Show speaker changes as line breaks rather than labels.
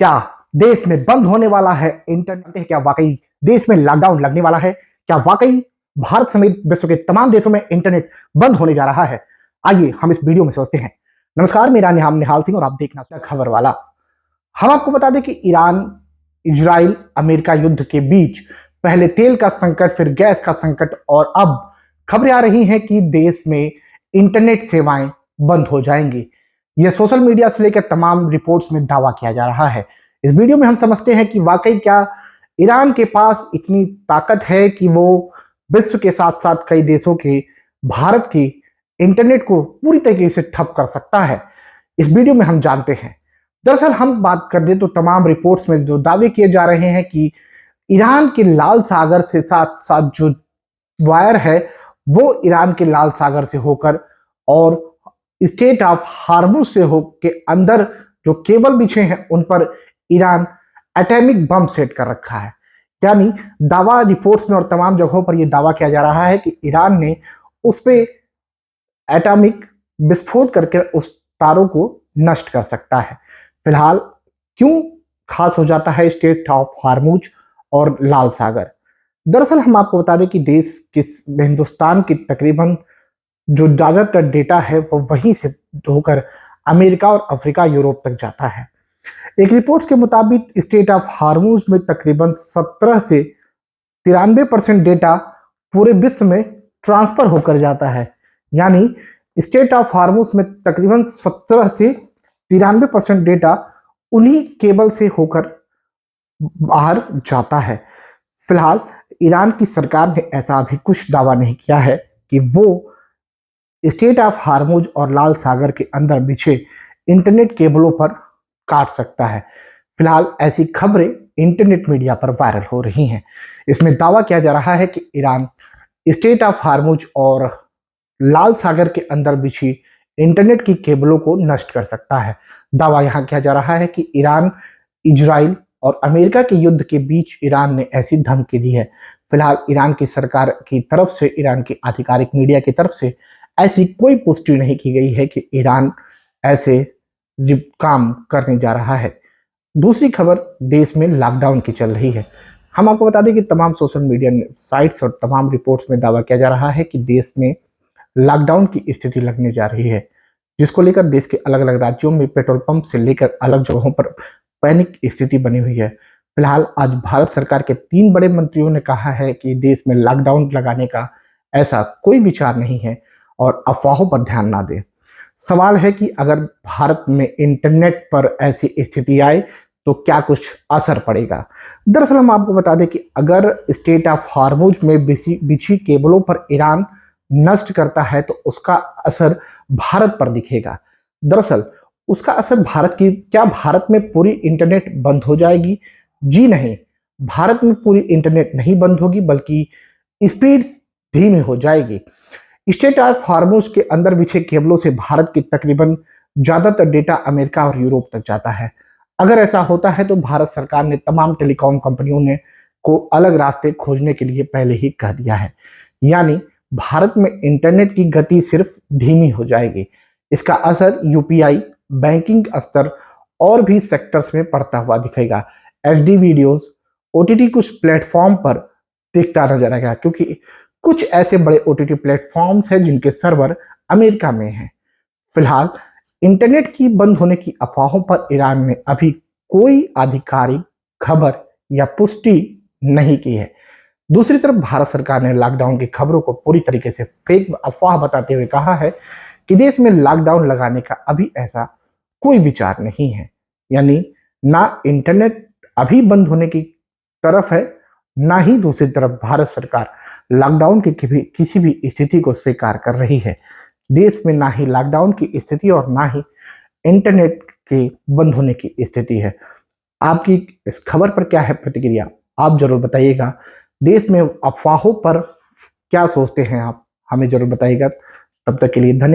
क्या देश में बंद होने वाला है इंटरनेट? क्या वाकई देश में लॉकडाउन लगने वाला है? क्या वाकई भारत समेत विश्व के तमाम देशों में इंटरनेट बंद होने जा रहा है? आइए हम इस वीडियो में समझते हैं। नमस्कार, मेरा नाम निहाल सिंह और आप देखना खबर वाला। हम आपको बता दें कि ईरान, इजराइल, अमेरिका युद्ध के बीच पहले तेल का संकट, फिर गैस का संकट और अब खबरें आ रही हैं कि देश में इंटरनेट सेवाएं बंद हो जाएंगी। यह सोशल मीडिया से लेकर तमाम रिपोर्ट्स में दावा किया जा रहा है। इस वीडियो में हम समझते हैं कि वाकई क्या ईरान के पास इतनी ताकत है कि वो विश्व के साथ साथ कई देशों के, भारत की इंटरनेट को पूरी तरीके से ठप कर सकता है। इस वीडियो में हम जानते हैं। दरअसल हम बात कर दें तो तमाम रिपोर्ट्स में जो दावे किए जा रहे हैं कि ईरान के लाल सागर से साथ साथ जो वायर है वो ईरान के लाल सागर से होकर और स्टेट ऑफ हार्मुज से हो के अंदर जो केबल बिछे हैं उन पर ईरान एटॉमिक बम सेट कर रखा है। यानी दावा रिपोर्ट्स में और तमाम जगहों पर यह दावा किया जा रहा है कि ईरान ने उस पे एटॉमिक विस्फोट करके उस तारों को नष्ट कर सकता है। फिलहाल क्यों खास हो जाता है स्टेट ऑफ हार्मुज और लाल सागर? दरअसल हम आपको बता दें कि देश किस हिंदुस्तान की तकरीबन जो ज्यादातर डेटा है वो वहीं से होकर अमेरिका और अफ्रीका, यूरोप तक जाता है। एक रिपोर्ट्स के मुताबिक स्टेट ऑफ हार्मुज में तकरीबन 17 से 93% डेटा पूरे विश्व में ट्रांसफर होकर जाता है। यानी स्टेट ऑफ हार्मुज में तकरीबन 17 से 93% डेटा उन्हीं केबल से होकर बाहर जाता है। फिलहाल ईरान की सरकार ने ऐसा अभी कुछ दावा नहीं किया है कि वो स्टेट ऑफ हार्मुज और लाल सागर के अंदर बिछे इंटरनेट केबलों पर काट सकता है। फिलहाल ऐसी खबरें इंटरनेट मीडिया पर वायरल हो रही हैं। इसमें दावा किया जा रहा है कि ईरान स्टेट ऑफ हार्मुज और लाल सागर के अंदर बिछी इंटरनेट की केबलों को नष्ट कर सकता है। दावा यहां किया जा रहा है कि ईरान, इजराइल और अमेरिका के युद्ध के बीच ईरान ने ऐसी धमकी दी है। फिलहाल ईरान की सरकार की तरफ से, ईरान की आधिकारिक मीडिया की तरफ से ऐसी कोई पुष्टि नहीं की गई है कि ईरान ऐसे काम करने जा रहा है। दूसरी खबर देश में लॉकडाउन की चल रही है। हम आपको बता दें कि तमाम सोशल मीडिया साइट्स और तमाम रिपोर्ट्स में दावा किया जा रहा है कि देश में लॉकडाउन की स्थिति लगने जा रही है, जिसको लेकर देश के अलग अलग राज्यों में पेट्रोल पंप से लेकर अलग जगहों पर पैनिक स्थिति बनी हुई है। फिलहाल आज भारत सरकार के 3 बड़े मंत्रियों ने कहा है कि देश में लॉकडाउन लगाने का ऐसा कोई विचार नहीं है और अफवाहों पर ध्यान ना दें। सवाल है कि अगर भारत में इंटरनेट पर ऐसी स्थिति आए तो क्या कुछ असर पड़ेगा। दरअसल हम आपको बता दें कि अगर स्टेट ऑफ हार्मुज में बिछी केबलों पर ईरान नष्ट करता है तो उसका असर भारत पर दिखेगा। दरअसल उसका असर भारत में पूरी इंटरनेट बंद हो जाएगी? जी नहीं, भारत में पूरी इंटरनेट नहीं बंद होगी, बल्कि स्पीड धीमी हो जाएगी। स्टेट ऑफ हार्मुज के अंदर बिछे केबलों से भारत की तकरीबन ज्यादातर डेटा अमेरिका और यूरोप तक जाता है। अगर ऐसा होता है तो भारत सरकार ने तमाम टेलीकॉम कंपनियों ने को अलग रास्ते खोजने के लिए पहले ही कह दिया है। यानी भारत में इंटरनेट की गति सिर्फ धीमी हो जाएगी। इसका असर यूपीआई, बैंकिंग स्तर और भी सेक्टर्स में पड़ता हुआ दिखेगा। एचडी वीडियोस, ओटीटी कुछ प्लेटफॉर्म पर दिखता नजर आएगा, क्योंकि कुछ ऐसे बड़े ओटीटी प्लेटफॉर्म्स हैं जिनके सर्वर अमेरिका में हैं। फिलहाल इंटरनेट की बंद होने की अफवाहों पर ईरान ने अभी कोई आधिकारिक खबर या पुष्टि नहीं की है। दूसरी तरफ भारत सरकार ने लॉकडाउन की खबरों को पूरी तरीके से फेक अफवाह बताते हुए कहा है कि देश में लॉकडाउन लगाने का अभी ऐसा कोई विचार नहीं है। यानी ना इंटरनेट अभी बंद होने की तरफ है, ना ही दूसरी तरफ भारत सरकार लॉकडाउन की किसी भी स्थिति को स्वीकार कर रही है। देश में ना ही लॉकडाउन की स्थिति और ना ही इंटरनेट के बंद होने की स्थिति है। आपकी इस खबर पर क्या है प्रतिक्रिया, आप जरूर बताइएगा। देश में अफवाहों पर क्या सोचते हैं आप, हमें जरूर बताइएगा। तब तक के लिए धन्यवाद।